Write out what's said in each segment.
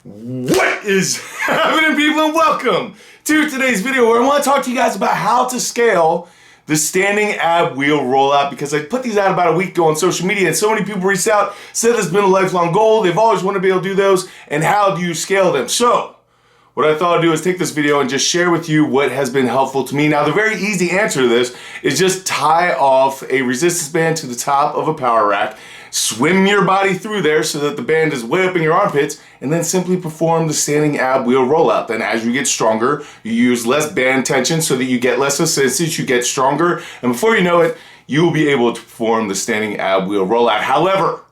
What is happening, people, and welcome to today's video where I want to talk to you guys about how to scale the standing ab wheel rollout, because I put these out about a week ago on social media and so many people reached out, said it's been a lifelong goal, they've always wanted to be able to do those, and how do you scale them? So what I thought I'd do is take this video and just share with you what has been helpful to me. Now, the very easy answer to this is just tie off a resistance band to the top of a power rack, swim your body through there so that the band is way up in your armpits, and then simply perform the standing ab wheel rollout. Then as you get stronger, you use less band tension so that you get less assistance, you get stronger, and before you know it, you will be able to perform the standing ab wheel rollout. However,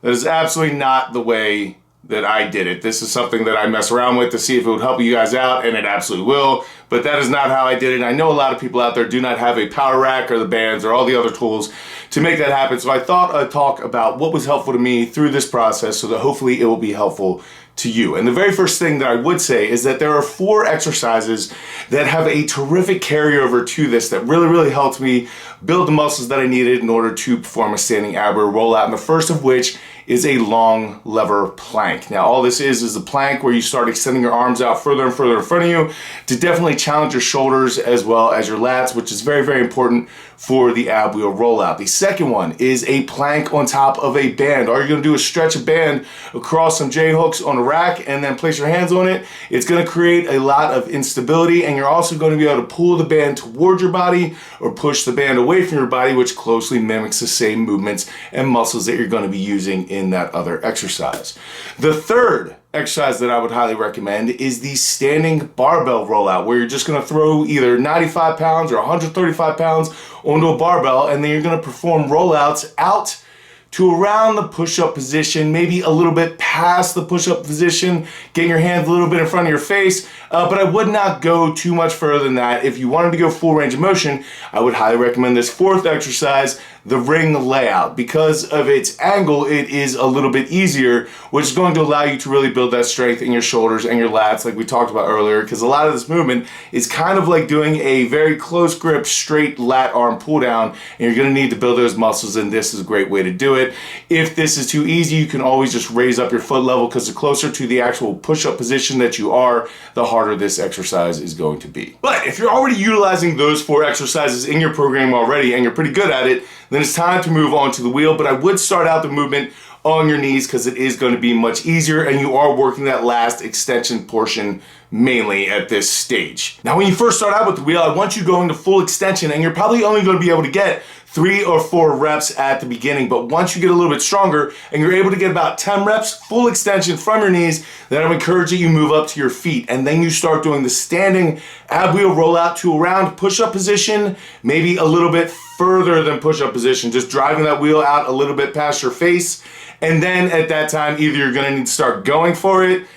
that is absolutely not the way that I did it. This is something that I mess around with to see if it would help you guys out, and it absolutely will, but that is not how I did it. I know a lot of people out there do not have a power rack or the bands or all the other tools to make that happen, so I thought I'd talk about what was helpful to me through this process so that hopefully it will be helpful to you. And the very first thing that I would say is that there are 4 exercises that have a terrific carryover to this that really helped me build the muscles that I needed in order to perform a standing ab wheel rollout, and the first of which is a long lever plank. Now, all this is a plank where you start extending your arms out further and further in front of you to definitely challenge your shoulders as well as your lats, which is very important for the ab wheel rollout. The second one is a plank on top of a band. All you're gonna do is stretch a band across some J-hooks on a rack and then place your hands on it. It's gonna create a lot of instability, and you're also gonna be able to pull the band toward your body or push the band away from your body, which closely mimics the same movements and muscles that you're gonna be using in that other exercise. The third exercise that I would highly recommend is the standing barbell rollout, where you're just gonna throw either 95 pounds or 135 pounds onto a barbell, and then you're gonna perform rollouts out to around the push-up position, maybe a little bit past the push-up position, getting your hands a little bit in front of your face, but I would not go too much further than that. If you wanted to go full range of motion, I would highly recommend this fourth exercise, the ring layout. Because of its angle, it is a little bit easier, which is going to allow you to really build that strength in your shoulders and your lats like we talked about earlier, because a lot of this movement is kind of like doing a very close grip, straight lat arm pull down, and you're gonna need to build those muscles, and this is a great way to do it. If this is too easy, you can always just raise up your foot level, because the closer to the actual push-up position that you are, the harder this exercise is going to be. But if you're already utilizing those 4 exercises in your program already and you're pretty good at it, then it's time to move on to the wheel. But I would start out the movement on your knees, because it is going to be much easier, and you are working that last extension portion mainly at this stage. Now, when you first start out with the wheel, I want you going to full extension, and you're probably only going to be able to get 3 or 4 reps at the beginning, but once you get a little bit stronger and you're able to get about 10 reps full extension from your knees, then I would encourage that you move up to your feet, and then you start doing the standing ab wheel rollout to around push-up position, maybe a little bit further than push-up position, just driving that wheel out a little bit past your face. And then at that time, either you're gonna need to start going for it,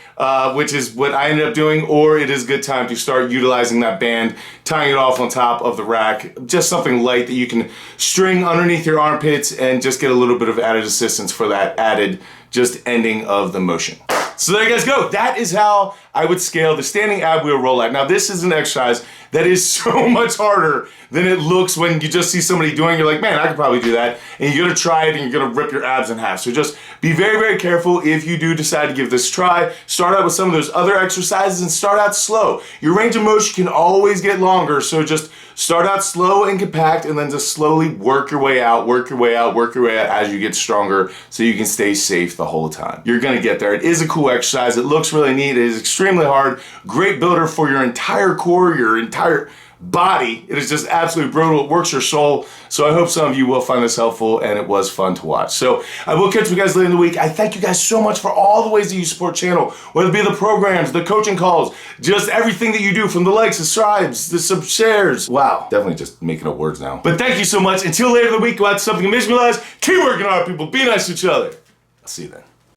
which is what I ended up doing, or it is a good time to start utilizing that band, tying it off on top of the rack, just something light that you can string underneath your armpits and just get a little bit of added assistance for that added just ending of the motion. So there you guys go. That is how I would scale the standing ab wheel rollout. Now, this is an exercise that is so much harder than it looks when you just see somebody doing it. You're like, man, I could probably do that. And you're gonna try it and you're gonna rip your abs in half. So just be very careful if you do decide to give this a try. Start out with some of those other exercises and start out slow. Your range of motion can always get longer, so just start out slow and compact, and then just slowly work your way out as you get stronger, so you can stay safe the whole time. You're gonna get there. It is a cool exercise. It looks really neat. It is extremely hard. Great builder for your entire core, your entire body. It is just absolutely brutal. It works your soul. So I hope some of you will find this helpful, and it was fun to watch. So I will catch you guys later in the week. I thank you guys so much for all the ways that you support the channel, whether it be the programs, the coaching calls, just everything that you do, from the likes, the subscribes, the sub shares. Wow, definitely just making up words now. But thank you so much. Until later in the week, go out to something and make me realize, keep working hard, people. Be nice to each other. I'll see you then.